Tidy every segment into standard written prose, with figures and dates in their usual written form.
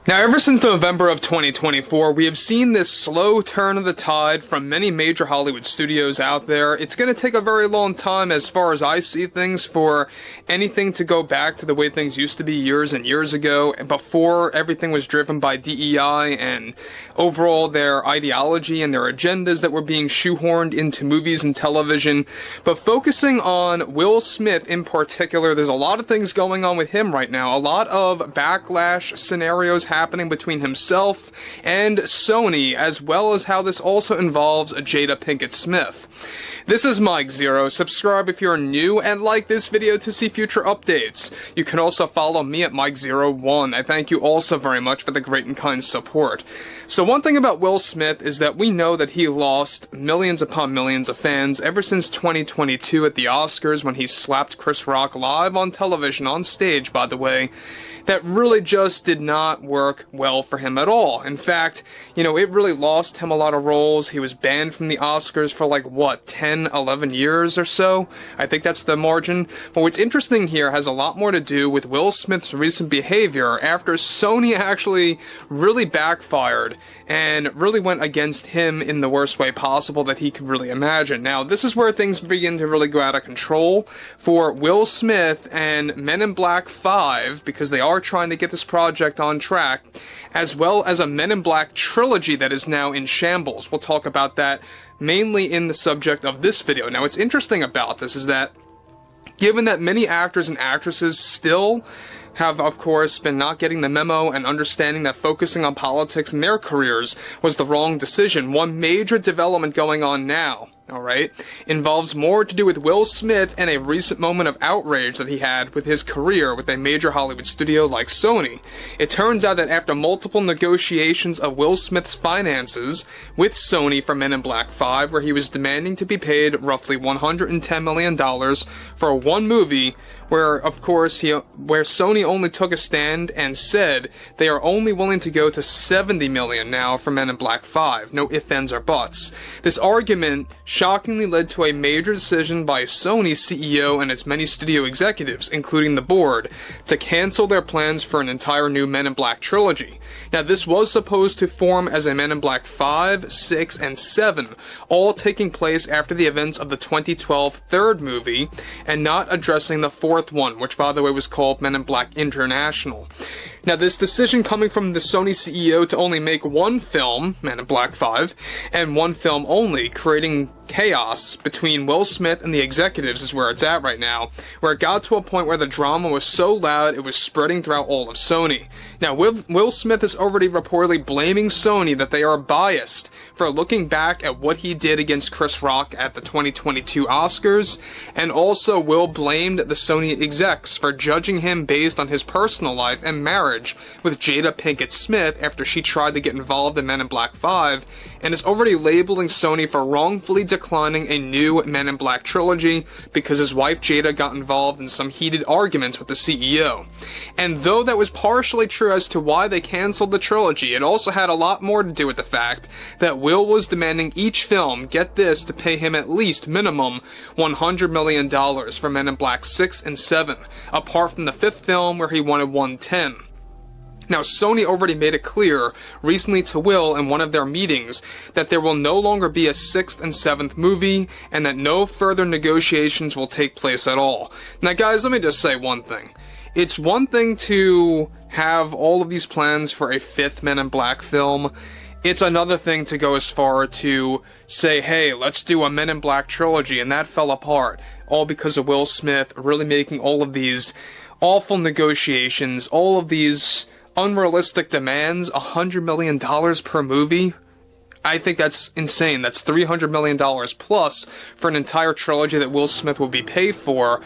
Now, ever since November of 2024, we have seen this slow turn of the tide from many major Hollywood studios out there. It's going to take a very long time, as far as I see things, for anything to go back to the way things used to be years and years ago, before everything was driven by DEI and overall their ideology and their agendas that were being shoehorned into movies and television. But focusing on Will Smith in particular, there's a lot of things going on with him right now. A lot of backlash scenarios happening between himself and Sony, as well as how this also involves Jada Pinkett Smith. This is Mike Zero. Subscribe if you're new and like this video to see future updates. You can also follow me at Mike01. I thank you also very much for the great and kind support. So one thing about Will Smith is that we know that he lost millions upon millions of fans ever since 2022 at the Oscars, when he slapped Chris Rock live on television, on stage by the way. That really just did not work well for him at all. In fact, it really lost him a lot of roles. He was banned from the Oscars for 10, 11 years or so. I think that's the margin. But what's interesting here has a lot more to do with Will Smith's recent behavior after Sony actually really backfired and really went against him in the worst way possible that he could really imagine. Now, this is where things begin to really go out of control for Will Smith and Men in Black 5, because they are trying to get this project on track, as well as a Men in Black trilogy that is now in shambles. We'll talk about that mainly in the subject of this video. Now, what's interesting about this is that, given that many actors and actresses still have, of course, been not getting the memo and understanding that focusing on politics in their careers was the wrong decision, one major development going on now, alright, involves more to do with Will Smith and a recent moment of outrage that he had with his career with a major Hollywood studio like Sony. It turns out that after multiple negotiations of Will Smith's finances with Sony for Men in Black 5, where he was demanding to be paid roughly $110 million for one movie, where, of course, where Sony only took a stand and said they are only willing to go to $70 million now for Men in Black 5. No ifs, ands, or buts. This argument shockingly led to a major decision by Sony's CEO and its many studio executives, including the board, to cancel their plans for an entire new Men in Black trilogy. Now, this was supposed to form as a Men in Black 5, 6, and 7, all taking place after the events of the 2012 third movie, and not addressing the fourth one, which by the way was called Men in Black International. Now, this decision coming from the Sony CEO to only make one film, Men in Black 5, and one film only, creating chaos between Will Smith and the executives, is where it's at right now, where it got to a point where the drama was so loud it was spreading throughout all of Sony. Now, Will Smith is already reportedly blaming Sony that they are biased for looking back at what he did against Chris Rock at the 2022 Oscars, and also Will blamed the Sony execs for judging him based on his personal life and marriage with Jada Pinkett Smith after she tried to get involved in Men in Black 5, and is already labeling Sony for wrongfully declining a new Men in Black trilogy because his wife Jada got involved in some heated arguments with the CEO. And though that was partially true as to why they canceled the trilogy, it also had a lot more to do with the fact that Will was demanding each film, get this, to pay him at least minimum $100 million for Men in Black 6 and 7, apart from the fifth film where he wanted $110. Now, Sony already made it clear recently to Will in one of their meetings that there will no longer be a sixth and seventh movie, and that no further negotiations will take place at all. Now, guys, let me just say one thing. It's one thing to have all of these plans for a fifth Men in Black film. It's another thing to go as far to say, hey, let's do a Men in Black trilogy, and that fell apart, all because of Will Smith really making all of these awful negotiations, all of these unrealistic demands, $100 million per movie. I think that's insane. That's $300 million plus for an entire trilogy that Will Smith will be paid for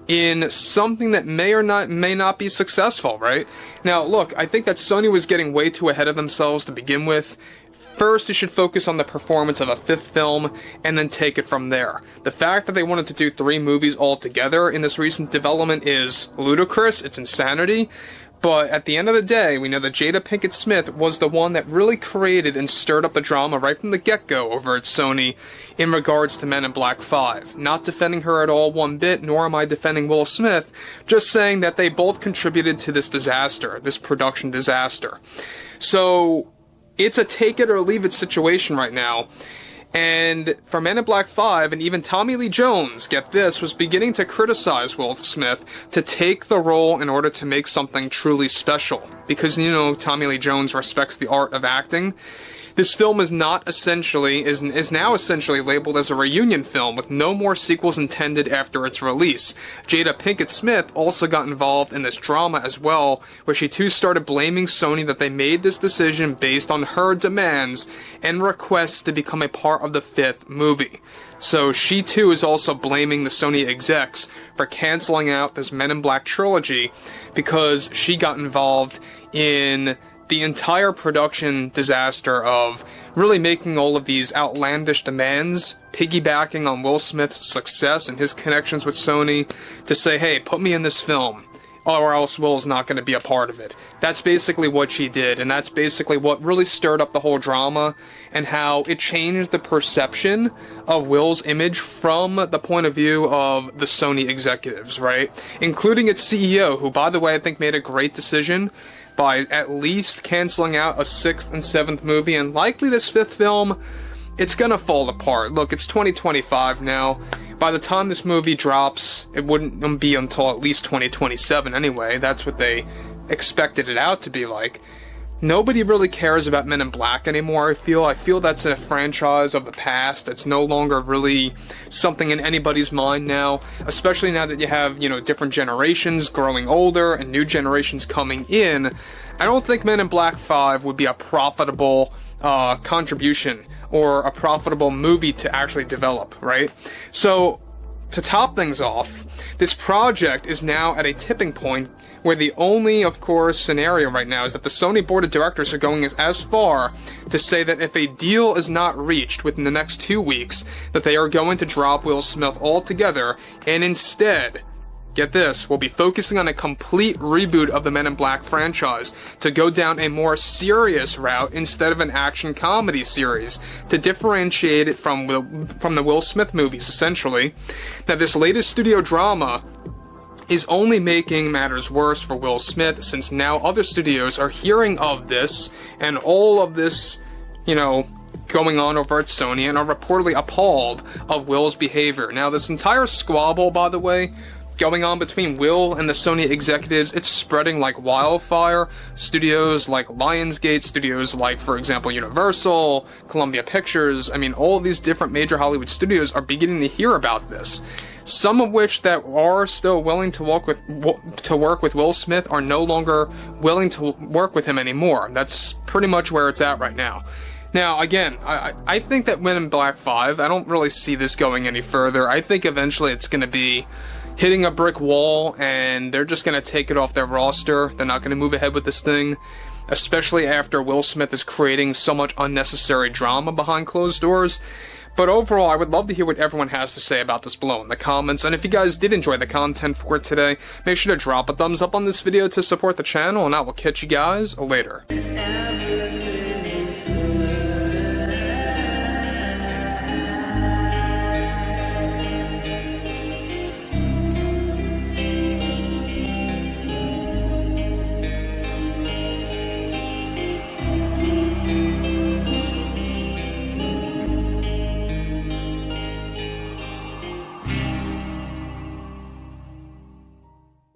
in something that may not be successful, right? Now, look, I think that Sony was getting way too ahead of themselves to begin with. First, you should focus on the performance of a fifth film, and then take it from there. The fact that they wanted to do 3 movies altogether in this recent development is ludicrous, it's insanity, But at the end of the day, we know that Jada Pinkett Smith was the one that really created and stirred up the drama right from the get-go over at Sony in regards to Men in Black 5. Not defending her at all one bit, nor am I defending Will Smith, just saying that they both contributed to this disaster, this production disaster. So, it's a take it or leave it situation right now. And for Men in Black 5, and even Tommy Lee Jones, get this, was beginning to criticize Will Smith to take the role in order to make something truly special. Because, you know, Tommy Lee Jones respects the art of acting. This film is now essentially labeled as a reunion film with no more sequels intended after its release. Jada Pinkett Smith also got involved in this drama as well, where she too started blaming Sony that they made this decision based on her demands and requests to become a part of the 5th movie. So she too is also blaming the Sony execs for canceling out this Men in Black trilogy because she got involved in the entire production disaster of really making all of these outlandish demands, piggybacking on Will Smith's success and his connections with Sony to say, hey, put me in this film, or else Will's not going to be a part of it. That's basically what she did, and that's basically what really stirred up the whole drama, and how it changed the perception of Will's image from the point of view of the Sony executives, right? Including its CEO, who, by the way, I think made a great decision by at least canceling out a 6th and 7th movie, and likely this 5th film, it's gonna fall apart. Look, it's 2025 now. By the time this movie drops, it wouldn't be until at least 2027 anyway. That's what they expected it out to be like. Nobody really cares about Men in Black anymore, I feel that's a franchise of the past. It's no longer really something in anybody's mind now, especially now that you have, you know, different generations growing older and new generations coming in. I don't think Men in Black 5 would be a profitable contribution or a profitable movie to actually develop, right? So, to top things off, this project is now at a tipping point where the only, of course, scenario right now is that the Sony board of directors are going as far to say that if a deal is not reached within the next 2 weeks, that they are going to drop Will Smith altogether, and instead, get this, we'll be focusing on a complete reboot of the Men in Black franchise to go down a more serious route instead of an action comedy series to differentiate it from the Will Smith movies, essentially. That this latest studio drama is only making matters worse for Will Smith, since now other studios are hearing of this and all of this, you know, going on over at Sony, and are reportedly appalled of Will's behavior. Now, this entire squabble, by the way, going on between Will and the Sony executives, it's spreading like wildfire. Studios like Lionsgate, studios like, for example, Universal, Columbia Pictures, I mean, all of these different major Hollywood studios are beginning to hear about this. Some of which that are still willing to work with Will Smith are no longer willing to work with him anymore. That's pretty much where it's at right now. Now, again, I think that Men in Black 5, I don't really see this going any further. I think eventually it's going to be hitting a brick wall, and they're just going to take it off their roster. They're not going to move ahead with this thing, especially after Will Smith is creating so much unnecessary drama behind closed doors. But overall, I would love to hear what everyone has to say about this below in the comments, and if you guys did enjoy the content for today, make sure to drop a thumbs up on this video to support the channel, and I will catch you guys later.